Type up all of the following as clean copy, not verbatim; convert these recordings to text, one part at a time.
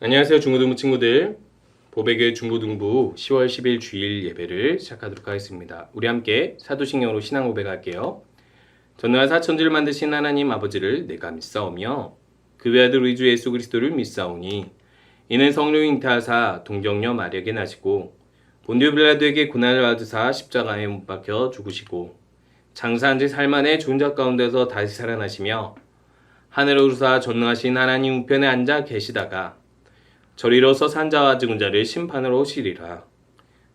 안녕하세요 중고등부 친구들. 보배교회 중고등부 10월 10일 주일 예배를 시작하도록 하겠습니다. 우리 함께 사도신경으로 신앙 고백할게요. 전능한 사천지를 만드신 하나님 아버지를 내가 믿사오며 그 외아들 우리 주 예수 그리스도를 믿사오니 이는 성령이 잉태하사 동정녀 마리아에게 나시고 본디오 빌라도에게 고난을 받으사 십자가에 못 박혀 죽으시고 장사한 지 살만에 죽은 자 가운데서 다시 살아나시며 하늘에 오르사 전능하신 하나님 우편에 앉아 계시다가 저리로서 산자와 죽은 자를 심판으로 오시리라.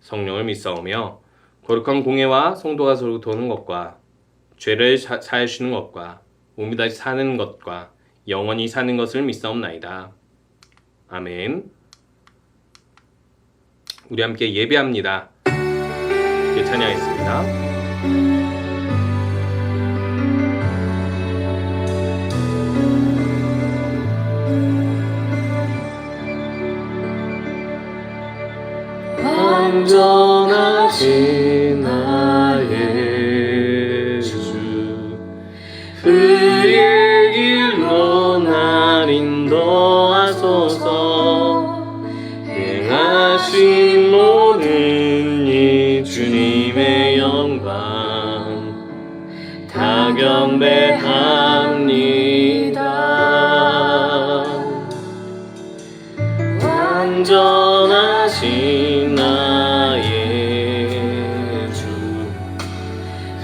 성령을 믿사오며 거룩한 공예와 성도가 서로 도는 것과 죄를 사하시는 것과 몸이 다시 사는 것과 영원히 사는 것을 믿사옵나이다. 아멘. 우리 함께 예배합니다. 함께 찬양하겠습니다. 완전하신 나의 주 그의 길로 날 인도하소서 행하신 모든 일 주님의 영광 다 경배합니다. 완전하신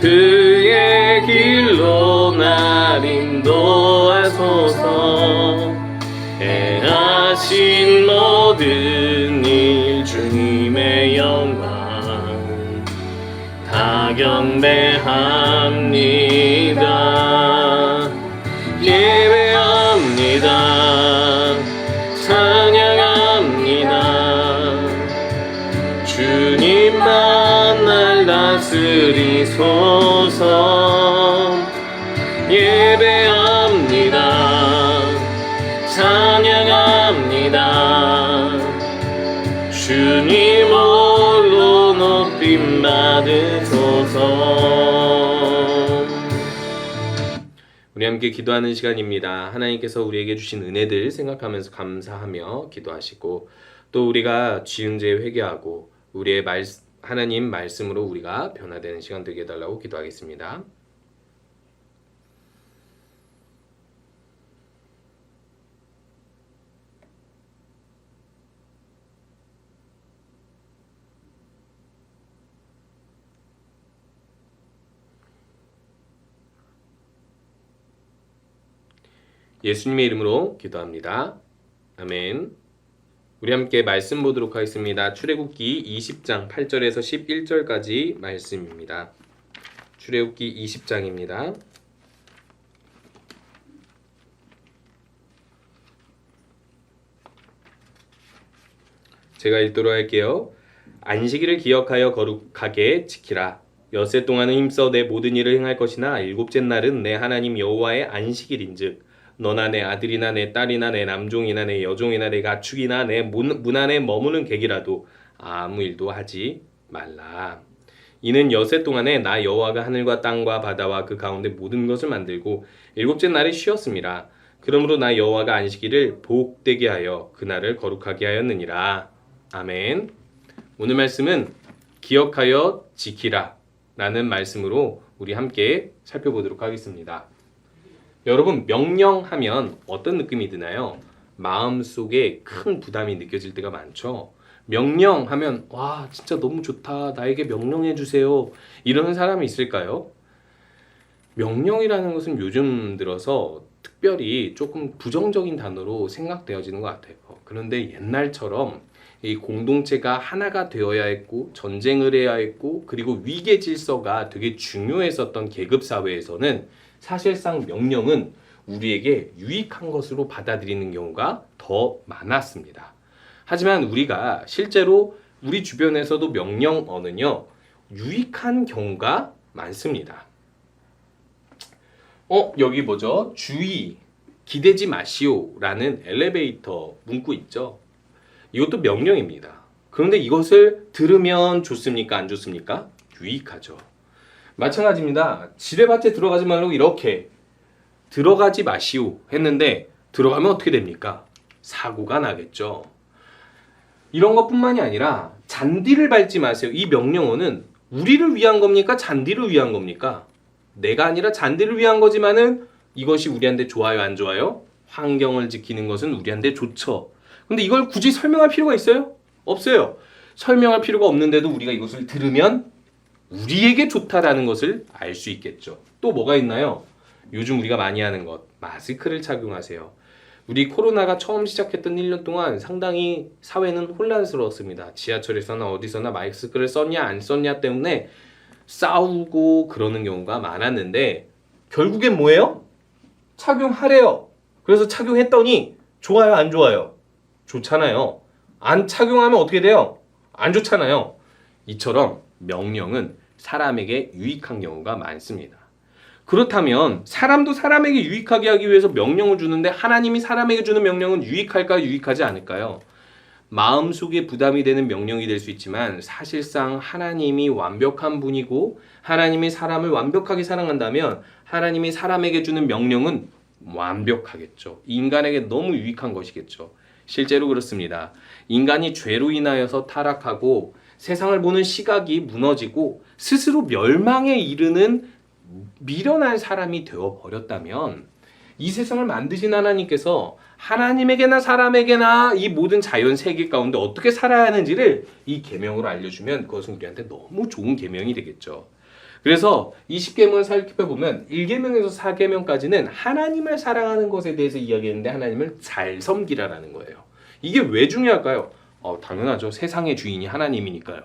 그의 길로 날 인도하소서 행하신 모든 일 주님의 영광 다 경배합니다. 예배합니다. 찬양합니다. 주님만 날 다스리소서. 예배합니다. 찬양합니다. 주님 홀로 높임 받으소서. 우리 함께 기도하는 시간입니다. 하나님께서 우리에게 주신 은혜들 생각하면서 감사하며 기도하시고 또 우리가 지은 죄 회개하고 우리의 하나님 말씀으로 우리가 변화되는 시간 되게 해달라고 기도하겠습니다. 예수님의 이름으로 기도합니다. 아멘. 우리 함께 말씀 보도록 하겠습니다. 출애굽기 20장 8절에서 11절까지 말씀입니다. 출애굽기 20장입니다. 제가 읽도록 할게요. 안식일을 기억하여 거룩하게 지키라. 엿새 동안은 힘써 내 모든 일을 행할 것이나 일곱째 날은 내 하나님 여호와의 안식일인즉 너나 내 아들이나 내 딸이나 내 남종이나 내 여종이나 내 가축이나 내 문 안에 머무는 객이라도 아무 일도 하지 말라. 이는 엿새 동안에 나 여호와가 하늘과 땅과 바다와 그 가운데 모든 것을 만들고 일곱째 날에 쉬었습니다. 그러므로 나 여호와가 안식일을 복되게 하여 그날을 거룩하게 하였느니라. 아멘. 오늘 말씀은 기억하여 지키라 라는 말씀으로 우리 함께 살펴보도록 하겠습니다. 여러분, 명령하면 어떤 느낌이 드나요? 마음속에 큰 부담이 느껴질 때가 많죠. 명령하면 와 진짜 너무 좋다, 나에게 명령해 주세요, 이러는 사람이 있을까요? 명령이라는 것은 요즘 들어서 특별히 조금 부정적인 단어로 생각되어지는 것 같아요. 그런데 옛날처럼 이 공동체가 하나가 되어야 했고 전쟁을 해야 했고 그리고 위계 질서가 되게 중요했었던 계급 사회에서는 사실상 명령은 우리에게 유익한 것으로 받아들이는 경우가 더 많았습니다. 하지만 우리가 실제로 우리 주변에서도 명령어는요 유익한 경우가 많습니다. 여기 뭐죠? 주의, 기대지 마시오 라는 엘리베이터 문구 있죠. 이것도 명령입니다. 그런데 이것을 들으면 좋습니까? 안 좋습니까? 유익하죠. 마찬가지입니다. 지뢰밭에 들어가지 말라고 이렇게 들어가지 마시오 했는데 들어가면 어떻게 됩니까? 사고가 나겠죠. 이런 것뿐만이 아니라 잔디를 밟지 마세요. 이 명령어는 우리를 위한 겁니까? 잔디를 위한 겁니까? 내가 아니라 잔디를 위한 거지만은 이것이 우리한테 좋아요, 안 좋아요? 환경을 지키는 것은 우리한테 좋죠. 근데 이걸 굳이 설명할 필요가 있어요? 없어요. 설명할 필요가 없는데도 우리가 이것을 들으면 우리에게 좋다라는 것을 알 수 있겠죠. 또 뭐가 있나요? 요즘 우리가 많이 하는 것, 마스크를 착용하세요. 우리 코로나가 처음 시작했던 1년 동안 상당히 사회는 혼란스러웠습니다. 지하철에서나 어디서나 마스크를 썼냐 안 썼냐 때문에 싸우고 그러는 경우가 많았는데 결국엔 뭐예요? 착용하래요. 그래서 착용했더니 좋아요, 안 좋아요? 좋잖아요. 안 착용하면 어떻게 돼요? 안 좋잖아요. 이처럼 명령은 사람에게 유익한 경우가 많습니다. 그렇다면 사람도 사람에게 유익하게 하기 위해서 명령을 주는데 하나님이 사람에게 주는 명령은 유익할까요? 유익하지 않을까요? 마음속에 부담이 되는 명령이 될 수 있지만 사실상 하나님이 완벽한 분이고 하나님이 사람을 완벽하게 사랑한다면 하나님이 사람에게 주는 명령은 완벽하겠죠. 인간에게 너무 유익한 것이겠죠. 실제로 그렇습니다. 인간이 죄로 인하여서 타락하고 세상을 보는 시각이 무너지고 스스로 멸망에 이르는 미련한 사람이 되어버렸다면 이 세상을 만드신 하나님께서 하나님에게나 사람에게나 이 모든 자연 세계 가운데 어떻게 살아야 하는지를 이 계명으로 알려주면 그것은 우리한테 너무 좋은 계명이 되겠죠. 그래서 이 10계명을 살펴보면 1계명에서 4계명까지는 하나님을 사랑하는 것에 대해서 이야기했는데 하나님을 잘 섬기라라는 거예요. 이게 왜 중요할까요? 당연하죠. 세상의 주인이 하나님이니까요.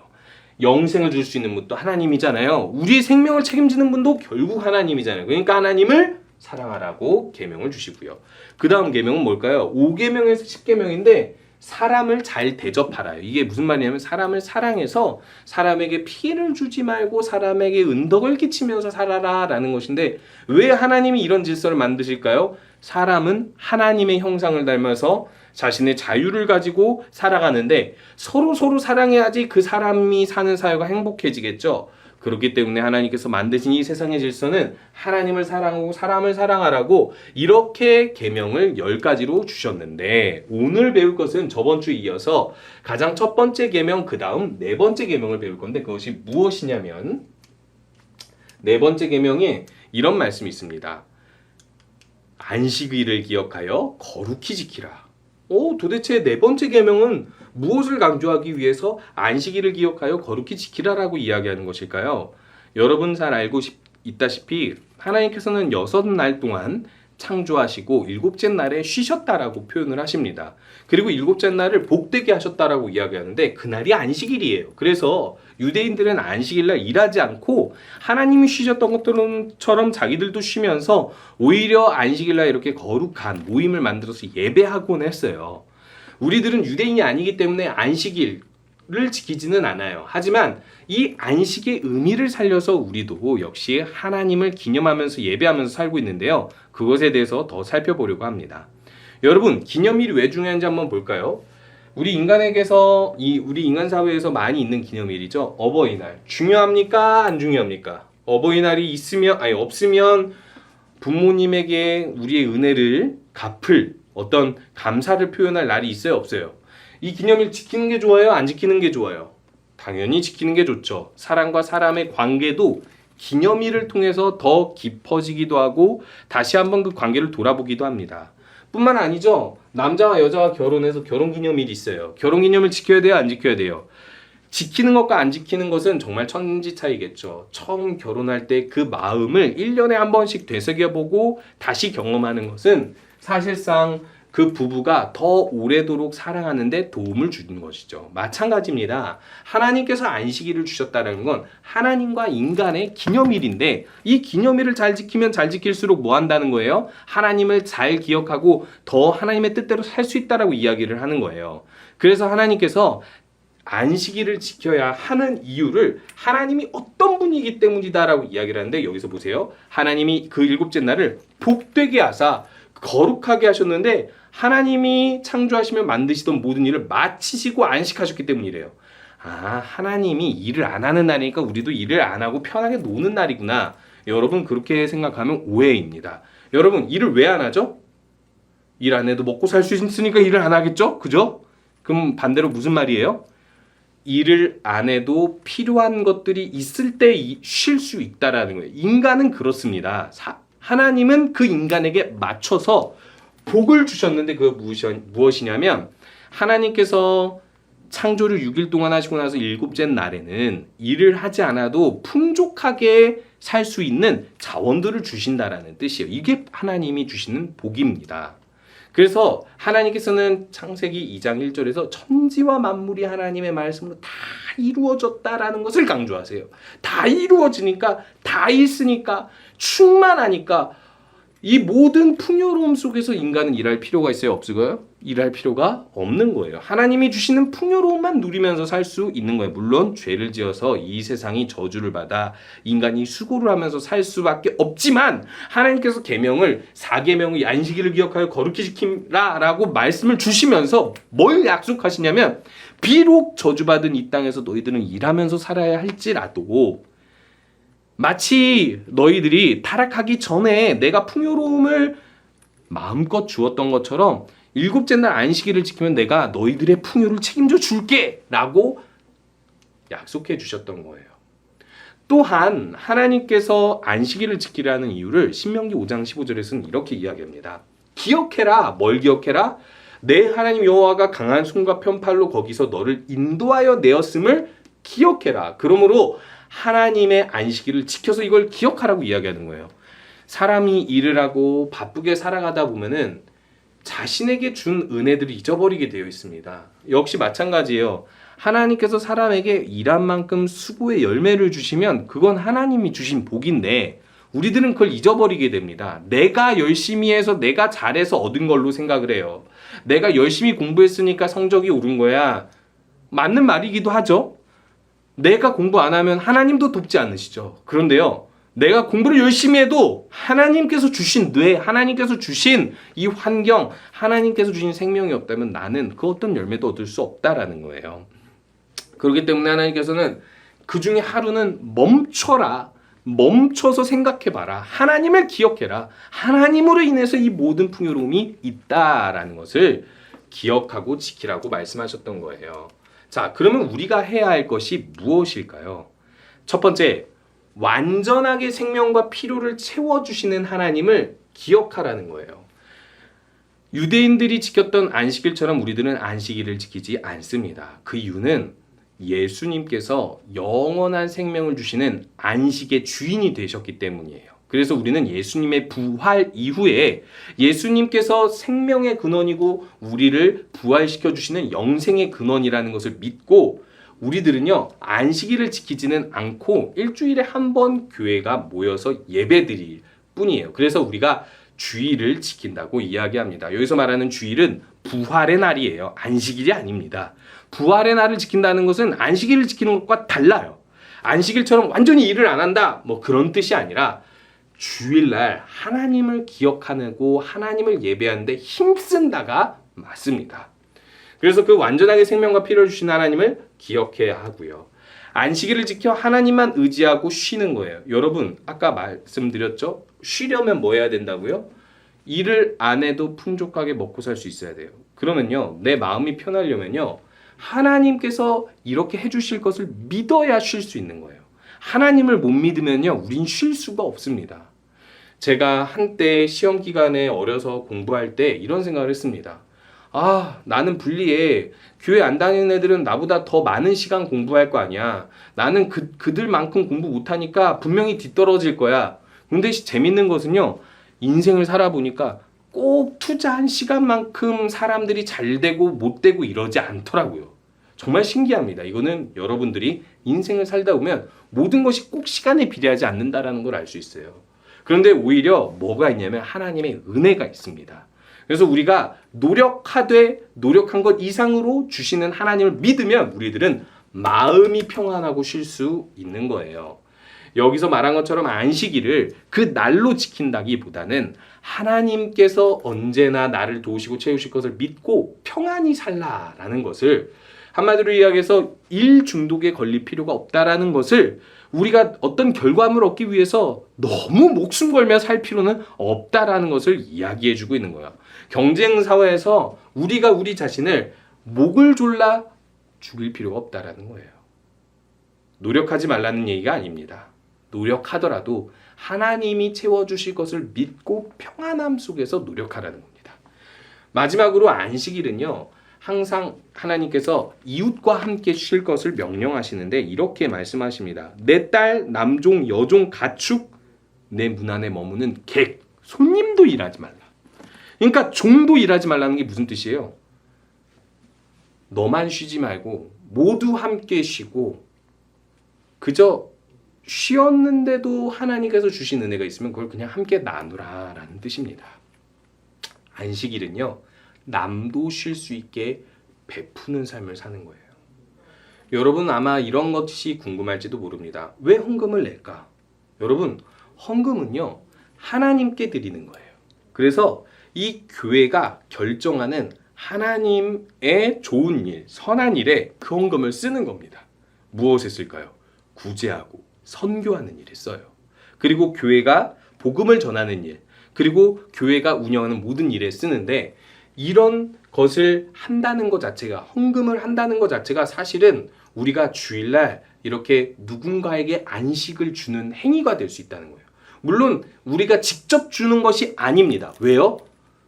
영생을 줄 수 있는 분도 하나님이잖아요. 우리의 생명을 책임지는 분도 결국 하나님이잖아요. 그러니까 하나님을 사랑하라고 계명을 주시고요. 그 다음 계명은 뭘까요? 5계명에서 10계명인데 사람을 잘 대접하라. 이게 무슨 말이냐면 사람을 사랑해서 사람에게 피해를 주지 말고 사람에게 은덕을 끼치면서 살아라 라는 것인데 왜 하나님이 이런 질서를 만드실까요? 사람은 하나님의 형상을 닮아서 자신의 자유를 가지고 살아가는데 서로 사랑해야지 그 사람이 사는 사회가 행복해지겠죠. 그렇기 때문에 하나님께서 만드신 이 세상의 질서는 하나님을 사랑하고 사람을 사랑하라고 이렇게 계명을 10가지로 주셨는데 오늘 배울 것은 저번 주에 이어서 가장 첫 번째 계명 그 다음 네 번째 계명을 배울 건데 그것이 무엇이냐면 네 번째 계명에 이런 말씀이 있습니다. 안식일을 기억하여 거룩히 지키라. 도대체 네 번째 계명은 무엇을 강조하기 위해서 안식일을 기억하여 거룩히 지키라라고 이야기하는 것일까요? 여러분 잘 알고 있다시피 하나님께서는 6날 동안 창조하시고 7째 날에 쉬셨다라고 표현을 하십니다. 그리고 7째 날을 복되게 하셨다라고 이야기하는데 그날이 안식일이에요. 그래서 유대인들은 안식일날 일하지 않고 하나님이 쉬셨던 것처럼 자기들도 쉬면서 오히려 안식일날 이렇게 거룩한 모임을 만들어서 예배하곤 했어요. 우리들은 유대인이 아니기 때문에 안식일을 지키지는 않아요. 하지만 이 안식의 의미를 살려서 우리도 역시 하나님을 기념하면서 예배하면서 살고 있는데요. 그것에 대해서 더 살펴보려고 합니다. 여러분, 기념일이 왜 중요한지 한번 볼까요? 우리 인간에게서 우리 인간 사회에서 많이 있는 기념일이죠. 어버이날. 중요합니까? 안 중요합니까? 어버이날이 없으면 부모님에게 우리의 은혜를 갚을 어떤 감사를 표현할 날이 있어요, 없어요? 이 기념일 지키는 게 좋아요, 안 지키는 게 좋아요? 당연히 지키는 게 좋죠. 사람과 사람의 관계도 기념일을 통해서 더 깊어지기도 하고 다시 한번 그 관계를 돌아보기도 합니다. 뿐만 아니죠. 남자와 여자가 결혼해서 결혼기념일이 있어요. 결혼기념일 지켜야 돼요, 안 지켜야 돼요? 지키는 것과 안 지키는 것은 정말 천지 차이겠죠. 처음 결혼할 때 그 마음을 1년에 한 번씩 되새겨보고 다시 경험하는 것은 사실상 그 부부가 더 오래도록 사랑하는데 도움을 주는 것이죠. 마찬가지입니다. 하나님께서 안식일을 주셨다는 건 하나님과 인간의 기념일인데 이 기념일을 잘 지키면 잘 지킬수록 뭐 한다는 거예요? 하나님을 잘 기억하고 더 하나님의 뜻대로 살 수 있다라고 이야기를 하는 거예요. 그래서 하나님께서 안식일을 지켜야 하는 이유를 하나님이 어떤 분이기 때문이다라고 이야기를 하는데 여기서 보세요. 하나님이 그 7째 날을 복되게 하사 거룩하게 하셨는데 하나님이 창조하시며 만드시던 모든 일을 마치시고 안식하셨기 때문이래요. 하나님이 일을 안 하는 날이니까 우리도 일을 안 하고 편하게 노는 날이구나. 여러분 그렇게 생각하면 오해입니다. 여러분 일을 왜 안 하죠? 일 안 해도 먹고 살 수 있으니까 일을 안 하겠죠? 그죠? 그럼 반대로 무슨 말이에요? 일을 안 해도 필요한 것들이 있을 때 쉴 수 있다라는 거예요. 인간은 그렇습니다. 하나님은 그 인간에게 맞춰서 복을 주셨는데 그거 무엇이냐면 하나님께서 창조를 6일 동안 하시고 나서 일곱째 날에는 일을 하지 않아도 풍족하게 살 수 있는 자원들을 주신다라는 뜻이에요. 이게 하나님이 주시는 복입니다. 그래서 하나님께서는 창세기 2장 1절에서 천지와 만물이 하나님의 말씀으로 다 이루어졌다라는 것을 강조하세요. 다 이루어지니까, 다 있으니까, 충만하니까 이 모든 풍요로움 속에서 인간은 일할 필요가 있어요? 없어요? 일할 필요가 없는 거예요. 하나님이 주시는 풍요로움만 누리면서 살 수 있는 거예요. 물론 죄를 지어서 이 세상이 저주를 받아 인간이 수고를 하면서 살 수밖에 없지만 하나님께서 계명을 4계명의 안식일을 기억하여 거룩히 지키라라고 말씀을 주시면서 뭘 약속하시냐면 비록 저주받은 이 땅에서 너희들은 일하면서 살아야 할지라도 마치 너희들이 타락하기 전에 내가 풍요로움을 마음껏 주었던 것처럼 일곱째 날 안식일을 지키면 내가 너희들의 풍요를 책임져 줄게 라고 약속해 주셨던 거예요. 또한 하나님께서 안식일을 지키라는 이유를 신명기 5장 15절에서는 이렇게 이야기합니다. 기억해라. 뭘 기억해라? 내 하나님 여호와가 강한 손과 편팔로 거기서 너를 인도하여 내었음을 기억해라. 그러므로 하나님의 안식일을 지켜서 이걸 기억하라고 이야기하는 거예요. 사람이 일을 하고 바쁘게 살아가다 보면은 자신에게 준 은혜들을 잊어버리게 되어 있습니다. 역시 마찬가지예요. 하나님께서 사람에게 일한 만큼 수고의 열매를 주시면 그건 하나님이 주신 복인데 우리들은 그걸 잊어버리게 됩니다. 내가 열심히 해서 내가 잘해서 얻은 걸로 생각을 해요. 내가 열심히 공부했으니까 성적이 오른 거야. 맞는 말이기도 하죠. 내가 공부 안 하면 하나님도 돕지 않으시죠. 그런데요. 내가 공부를 열심히 해도 하나님께서 주신 뇌, 하나님께서 주신 이 환경, 하나님께서 주신 생명이 없다면 나는 그 어떤 열매도 얻을 수 없다라는 거예요. 그렇기 때문에 하나님께서는 그 중에 하루는 멈춰라. 멈춰서 생각해봐라. 하나님을 기억해라. 하나님으로 인해서 이 모든 풍요로움이 있다라는 것을 기억하고 지키라고 말씀하셨던 거예요. 자, 그러면 우리가 해야 할 것이 무엇일까요? 첫 번째, 완전하게 생명과 필요를 채워주시는 하나님을 기억하라는 거예요. 유대인들이 지켰던 안식일처럼 우리들은 안식일을 지키지 않습니다. 그 이유는 예수님께서 영원한 생명을 주시는 안식의 주인이 되셨기 때문이에요. 그래서 우리는 예수님의 부활 이후에 예수님께서 생명의 근원이고 우리를 부활시켜 주시는 영생의 근원이라는 것을 믿고 우리들은요 안식일을 지키지는 않고 일주일에 한 번 교회가 모여서 예배드릴 뿐이에요. 그래서 우리가 주일을 지킨다고 이야기합니다. 여기서 말하는 주일은 부활의 날이에요. 안식일이 아닙니다. 부활의 날을 지킨다는 것은 안식일을 지키는 것과 달라요. 안식일처럼 완전히 일을 안 한다 뭐 그런 뜻이 아니라 주일날 하나님을 기억하고 하나님을 예배하는데 힘쓴다가 맞습니다. 그래서 그 완전하게 생명과 필요를 주신 하나님을 기억해야 하고요. 안식일을 지켜 하나님만 의지하고 쉬는 거예요. 여러분 아까 말씀드렸죠? 쉬려면 뭐 해야 된다고요? 일을 안 해도 풍족하게 먹고 살 수 있어야 돼요. 그러면요 내 마음이 편하려면요 하나님께서 이렇게 해주실 것을 믿어야 쉴 수 있는 거예요. 하나님을 못 믿으면요 우린 쉴 수가 없습니다. 제가 한때 시험 기간에 어려서 공부할 때 이런 생각을 했습니다. 아, 나는 불리해. 교회 안 다니는 애들은 나보다 더 많은 시간 공부할 거 아니야. 나는 그들만큼 공부 못하니까 분명히 뒤떨어질 거야. 근데 재밌는 것은요. 인생을 살아보니까 꼭 투자한 시간만큼 사람들이 잘 되고 못 되고 이러지 않더라고요. 정말 신기합니다. 이거는 여러분들이 인생을 살다 보면 모든 것이 꼭 시간에 비례하지 않는다라는 걸 알 수 있어요. 그런데 오히려 뭐가 있냐면 하나님의 은혜가 있습니다. 그래서 우리가 노력하되 노력한 것 이상으로 주시는 하나님을 믿으면 우리들은 마음이 평안하고 쉴 수 있는 거예요. 여기서 말한 것처럼 안식일을 그 날로 지킨다기보다는 하나님께서 언제나 나를 도우시고 채우실 것을 믿고 평안히 살라라는 것을 한마디로 이야기해서 일 중독에 걸릴 필요가 없다라는 것을 우리가 어떤 결과물을 얻기 위해서 너무 목숨 걸며 살 필요는 없다라는 것을 이야기해주고 있는 거예요. 경쟁 사회에서 우리가 우리 자신을 목을 졸라 죽일 필요가 없다라는 거예요. 노력하지 말라는 얘기가 아닙니다. 노력하더라도 하나님이 채워주실 것을 믿고 평안함 속에서 노력하라는 겁니다. 마지막으로 안식일은요, 항상 하나님께서 이웃과 함께 쉴 것을 명령하시는데 이렇게 말씀하십니다. 내 딸, 남종, 여종, 가축, 내 문 안에 머무는 객, 손님도 일하지 말라. 그러니까 종도 일하지 말라는 게 무슨 뜻이에요? 너만 쉬지 말고 모두 함께 쉬고 그저 쉬었는데도 하나님께서 주신 은혜가 있으면 그걸 그냥 함께 나누라라는 뜻입니다. 안식일은요, 남도 쉴 수 있게 베푸는 삶을 사는 거예요. 여러분 아마 이런 것이 궁금할지도 모릅니다. 왜 헌금을 낼까? 여러분, 헌금은요, 하나님께 드리는 거예요. 그래서 이 교회가 결정하는 하나님의 좋은 일, 선한 일에 그 헌금을 쓰는 겁니다. 무엇에 쓸까요? 구제하고 선교하는 일에 써요. 그리고 교회가 복음을 전하는 일, 그리고 교회가 운영하는 모든 일에 쓰는데 이런 것을 한다는 것 자체가, 헌금을 한다는 것 자체가 사실은 우리가 주일날 이렇게 누군가에게 안식을 주는 행위가 될 수 있다는 거예요. 물론 우리가 직접 주는 것이 아닙니다. 왜요?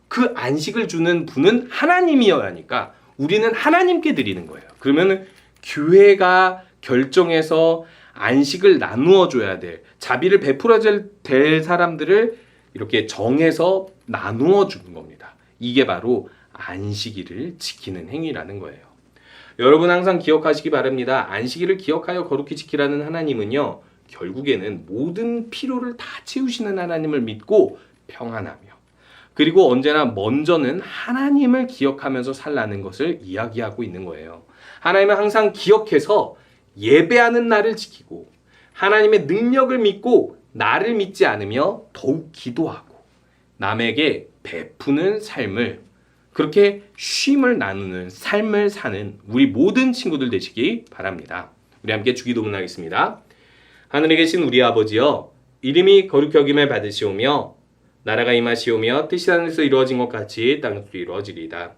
그 안식을 주는 분은 하나님이어야 하니까 우리는 하나님께 드리는 거예요. 그러면 교회가 결정해서 안식을 나누어 줘야 될, 자비를 베풀어 될 사람들을 이렇게 정해서 나누어 주는 겁니다. 이게 바로 안식일을 지키는 행위라는 거예요. 여러분 항상 기억하시기 바랍니다. 안식일을 기억하여 거룩히 지키라는 하나님은요, 결국에는 모든 필요를 다 채우시는 하나님을 믿고 평안하며, 그리고 언제나 먼저는 하나님을 기억하면서 살라는 것을 이야기하고 있는 거예요. 하나님은 항상 기억해서 예배하는 날을 지키고 하나님의 능력을 믿고 나를 믿지 않으며 더욱 기도하고 남에게 베푸는 삶을, 그렇게 쉼을 나누는 삶을 사는 우리 모든 친구들 되시기 바랍니다. 우리 함께 주기도문 하겠습니다. 하늘에 계신 우리 아버지여, 이름이 거룩히 여김을 받으시오며 나라가 임하시오며 뜻이 하늘에서 이루어진 것 같이 땅에서도 이루어지리이다.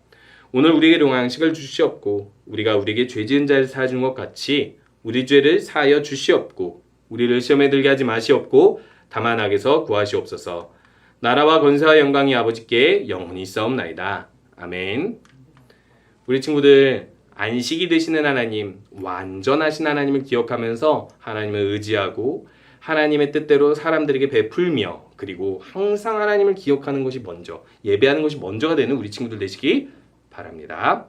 오늘 우리에게 용양식을 주시옵고 우리가 우리에게 죄 지은 자를 사하준 것 같이 우리 죄를 사하여 주시옵고 우리를 시험에 들게 하지 마시옵고 다만 악에서 구하시옵소서. 나라와 권세와 영광이 아버지께 영원히 있사옵나이다. 아멘. 우리 친구들, 안식이 되시는 하나님, 완전하신 하나님을 기억하면서 하나님을 의지하고 하나님의 뜻대로 사람들에게 베풀며, 그리고 항상 하나님을 기억하는 것이 먼저, 예배하는 것이 먼저가 되는 우리 친구들 되시기 바랍니다.